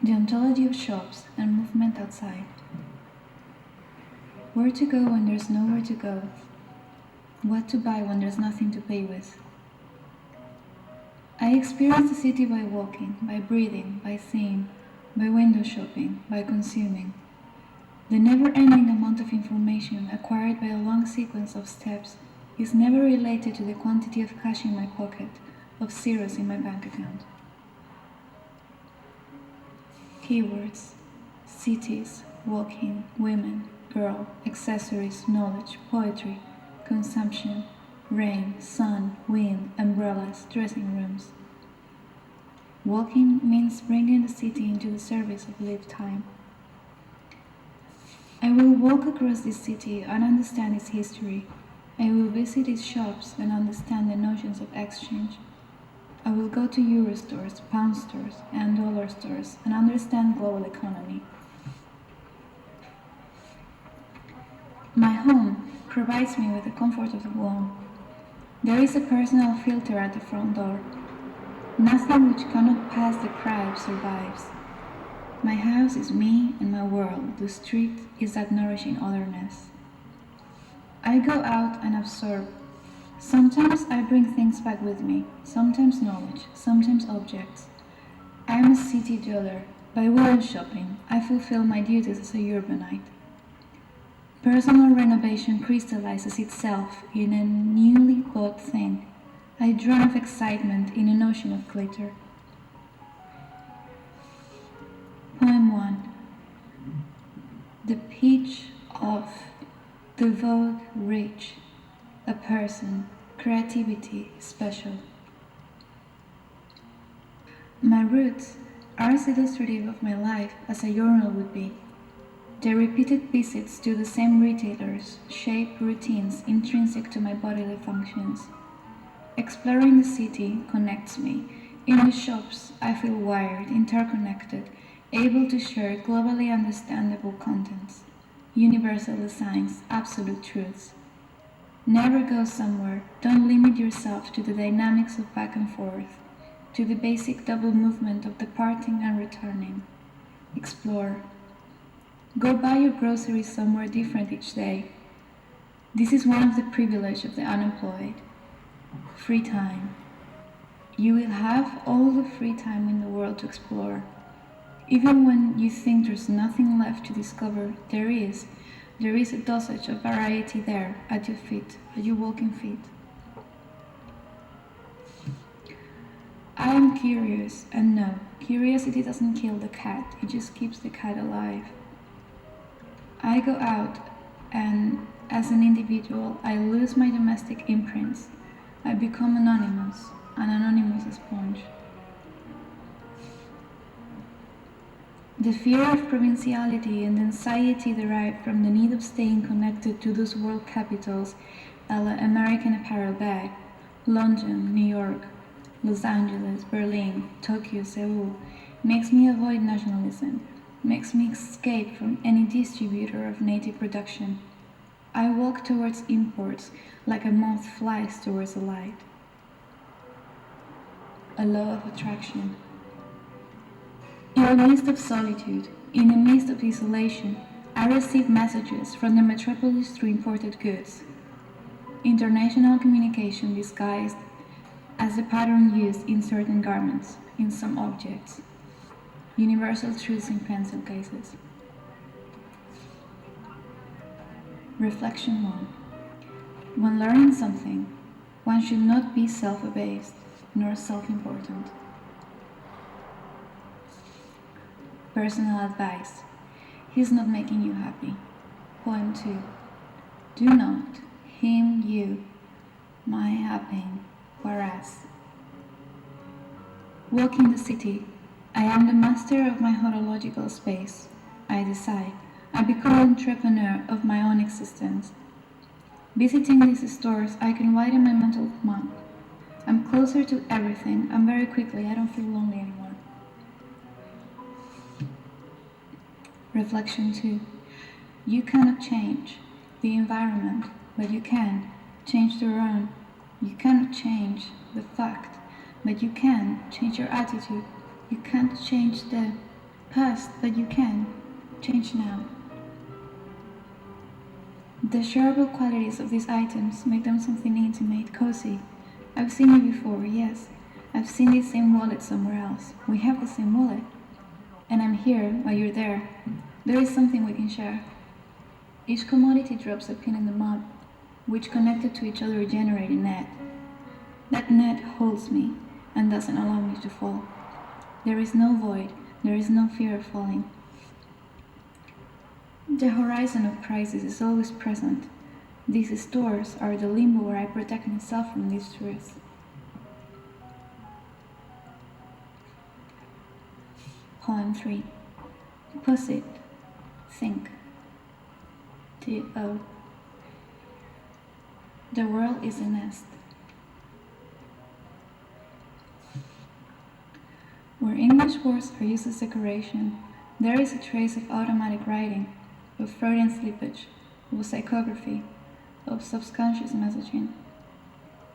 The ontology of shops and movement outside. Where to go when there's nowhere to go. What to buy when there's nothing to pay with. I experience the city by walking, by breathing, by seeing, by window shopping, by consuming. The never-ending amount of information acquired by a long sequence of steps is never related to the quantity of cash in my pocket, of zeros in my bank account. Keywords: cities, walking, women, girl, accessories, knowledge, poetry, consumption, rain, sun, wind, umbrellas, dressing rooms. Walking means bringing the city into the service of lived time. I will walk across this city and understand its history. I will visit its shops and understand the notions of exchange. I will go to euro stores, pound stores, and dollar stores and understand global economy. My home provides me with the comfort of the home. There is a personal filter at the front door. Nothing which cannot pass the cribe survives. My house is me and my world. The street is that nourishing otherness. I go out and absorb. Sometimes I bring things back with me, sometimes knowledge, sometimes objects. I am a city dweller. By window shopping, I fulfill my duties as a urbanite. Personal renovation crystallizes itself in a newly bought thing. I drown of excitement in an ocean of glitter. Poem 1. The pitch of the vogue rich, a person, creativity special. My roots are as illustrative of my life as a journal would be. The repeated visits to the same retailers shape routines intrinsic to my bodily functions. Exploring the city connects me. In the shops, I feel wired, interconnected, able to share globally understandable contents, universal designs, absolute truths. Never go somewhere. Don't limit yourself to the dynamics of back and forth, to the basic double movement of departing and returning. Explore. Go buy your groceries somewhere different each day. This is one of the privileges of the unemployed. Free time. You will have all the free time in the world to explore. Even when you think there's nothing left to discover, there is a dosage of variety there at your feet, at your walking feet. I am curious, and no, curiosity doesn't kill the cat, it just keeps the cat alive. I go out, and as an individual, I lose my domestic imprints. I become anonymous, an anonymous sponge. The fear of provinciality and the anxiety derived from the need of staying connected to those world capitals, a la American Apparel bag, London, New York, Los Angeles, Berlin, Tokyo, Seoul, makes me avoid nationalism, makes me escape from any distributor of native production. I walk towards imports like a moth flies towards a light. A law of attraction. In the midst of solitude, in the midst of isolation, I receive messages from the metropolis through imported goods. International communication disguised as the pattern used in certain garments, in some objects. Universal truths in pencil cases. Reflection 1. When learning something, one should not be self-abased nor self-important. Personal advice. He's not making you happy. Poem 2. Do not, him, you, my happying, whereas. Walking the city. I am the master of my horological space. I decide. I become an entrepreneur of my own existence. Visiting these stores, I can widen my mental map. I'm closer to everything, and very quickly I don't feel lonely anymore. Reflection 2. You cannot change the environment, but you can change the own. You cannot change the fact, but you can change your attitude. You can't change the Past, but you can. Change now. The shareable qualities of these items make them something intimate, cozy. I've seen you before, yes. I've seen this same wallet somewhere else. We have the same wallet. And I'm here while you're there. There is something we can share. Each commodity drops a pin in the mud, which connected to each other generate a net. That net holds me and doesn't allow me to fall. There is no void, there is no fear of falling. The horizon of crisis is always present. These stores are the limbo where I protect myself from this truth. Poem 3. Posit. Think. T.O. The world is a nest. Where English words are used as decoration, there is a trace of automatic writing, of Freudian slippage, of psychography, of subconscious messaging.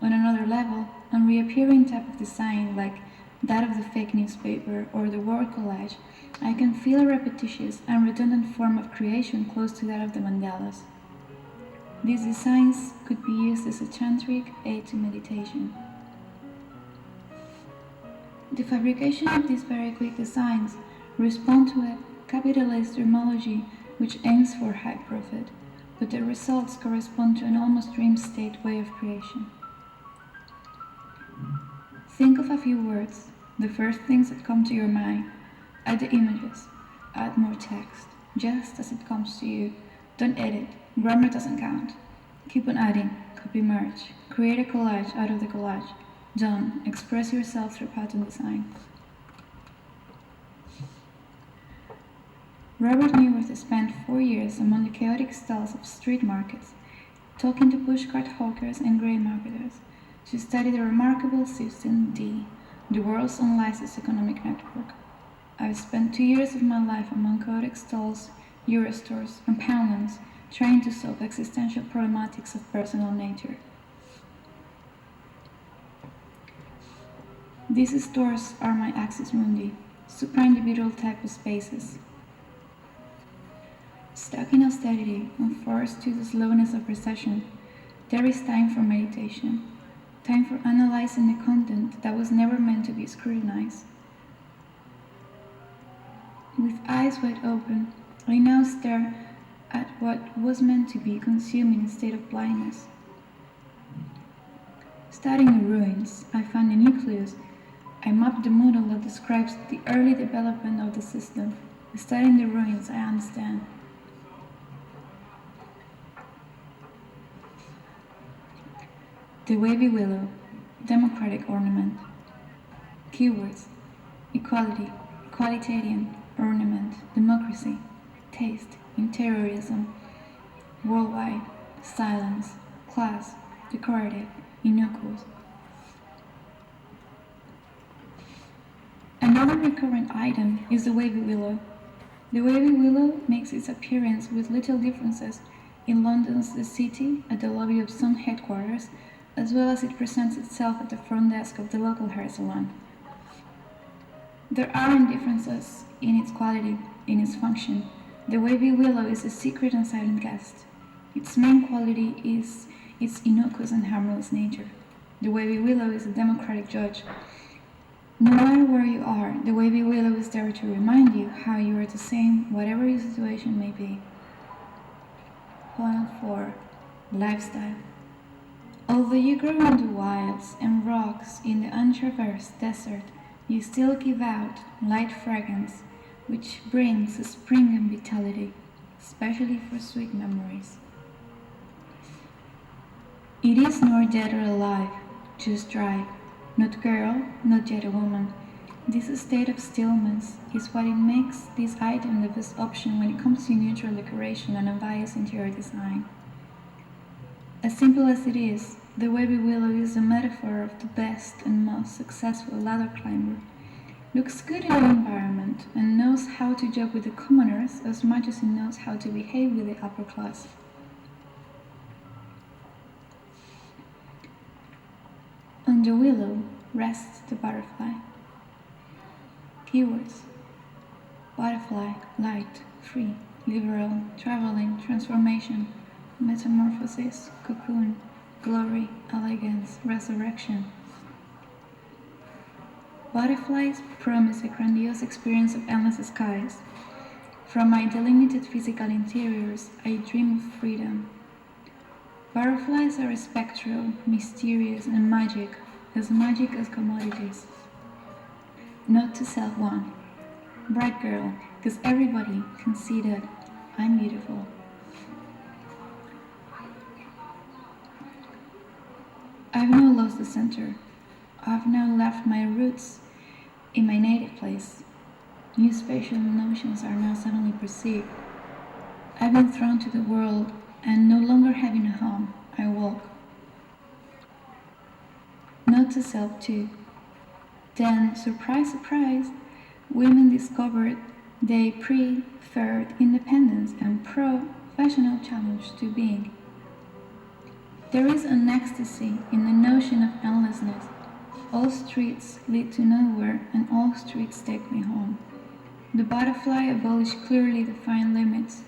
On another level, a reappearing type of design like that of the fake newspaper or the word collage, I can feel a repetitious and redundant form of creation close to that of the mandalas. These designs could be used as a tantric aid to meditation. The fabrication of these very quick designs respond to a capitalist terminology which aims for high profit, but the results correspond to an almost dream state way of creation. Think of a few words, the first things that come to your mind. Add the images, add more text, just as it comes to you. Don't edit, grammar doesn't count. Keep on adding, copy merge, create a collage out of the collage. Done, express yourself through pattern design. Robert Newworth spent 4 years among the chaotic stalls of street markets, talking to pushcart hawkers and grey marketers, to study the remarkable system D, the world's unlicensed economic network. I've spent 2 years of my life among chaotic stalls, Eurostores, and poundlands, trying to solve existential problematics of personal nature. These stores are my axis mundi, supra-individual type of spaces. Stuck in austerity and forced to the slowness of recession, there is time for meditation, time for analyzing the content that was never meant to be scrutinized. With eyes wide open, I now stare at what was meant to be consumed in a state of blindness. Studying the ruins, I found the nucleus. I mapped the model that describes the early development of the system. Studying the ruins, I understand. The wavy willow, democratic ornament. Keywords: equality, equalitarian, ornament, democracy, taste, interiorism, worldwide, silence, class, decorative, innocuous. Another recurrent item is the wavy willow. The wavy willow makes its appearance with little differences in London's The City, at the lobby of some headquarters, as well as it presents itself at the front desk of the local hair salon. There aren't differences in its quality, in its function. The wavy willow is a secret and silent guest. Its main quality is its innocuous and harmless nature. The wavy willow is a democratic judge. No matter where you are, the wavy willow is there to remind you how you are the same, whatever your situation may be. Poem 4. Lifestyle. Although you grow in the wilds and rocks in the untraversed desert, you still give out light fragrance, which brings a spring and vitality, especially for sweet memories. It is nor dead or alive, just dry. Not girl, not yet a woman. This state of stillness is what it makes this item the best option when it comes to neutral decoration and unbiased interior design. As simple as it is, the wavy willow is a metaphor of the best and most successful ladder climber. Looks good in the environment and knows how to joke with the commoners as much as it knows how to behave with the upper class. On the willow rests the butterfly. Keywords: Butterfly, light, free, liberal, traveling, transformation, metamorphosis, cocoon, glory, elegance, resurrection. Butterflies promise a grandiose experience of endless skies. From my delimited physical interiors, I dream of freedom. Butterflies are spectral, mysterious, and magic as commodities. Note to self one. Bright girl, because everybody can see that I'm beautiful. I've now lost the center. I've now left my roots in my native place. New spatial notions are now suddenly perceived. I've been thrown to the world, and no longer having a home, I walk. Note to self too. Then, surprise, surprise, women discovered they preferred independence and professional challenge to being. There is an ecstasy in the notion of endlessness. All streets lead to nowhere, and all streets take me home. The butterfly abolished clearly defined limits.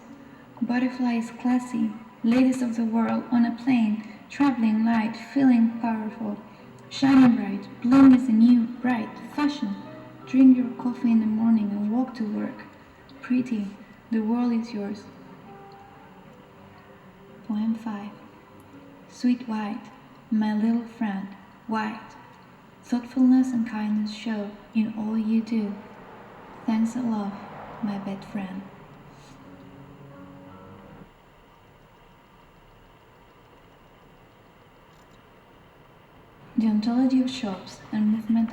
Butterfly is classy, ladies of the world on a plane, traveling light, feeling powerful, shining bright, bloom is the new, bright, fashion. Drink your coffee in the morning and walk to work. Pretty, the world is yours. Poem 5. Sweet white, my little friend, white. Thoughtfulness and kindness show in all you do. Thanks and love, my best friend. The ontology of shops and movement